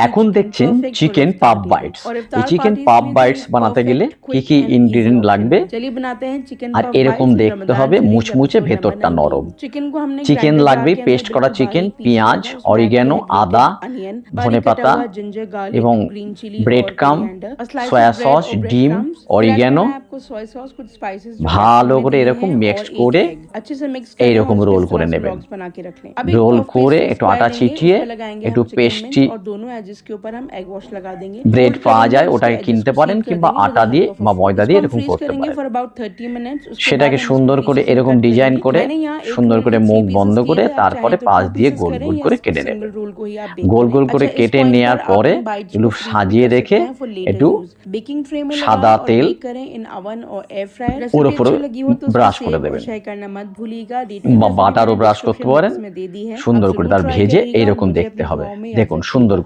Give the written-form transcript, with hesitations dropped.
এখন দেখছেন chicken puff bytes. এই চিকেন পাফ বাইটস বানাতে গেলে কি কি ইনগ্রেডিয়েন্ট লাগবে আর এরকম দেখতে হবে, মুচমুচে, ভেতরটা নরম। চিকেন লাগবে, পেস্ট করা চিকেন, পেঁয়াজ, অরিগ্যানো, আদা, ধনেপাতা এবং ব্রেড ক্রাম, সয়া সস, ডিম, অরিগ্যানো ভালো করে এরকম মিক্স করে এইরকম রোল করে নেবেন। রোল করে একটু আটা ছিটিয়ে একটু পেস্টি ব্রেড পাওয়া যায়, ওটাকে কিনতে পারেন, কিংবা আটা দিয়ে বা ময়দা দিয়ে এরকম করতে পারেন। সেটাকে সুন্দর করে এরকম ডিজাইন করে সুন্দর করে মুখ বন্ধ করে তারপরে পাশ দিয়ে গোল গোল করে কেটে নেবেন। গোল গোল করে কেটে নেওয়ার পরে একটু সাজিয়ে রেখে একটু সাদা তেল ওর উপরে ব্রাশ করে দেবেন বা বাটারও ব্রাশ করতে পারেন। সুন্দর করে তার ভেজে এইরকম দেখতে হবে। দেখুন সুন্দর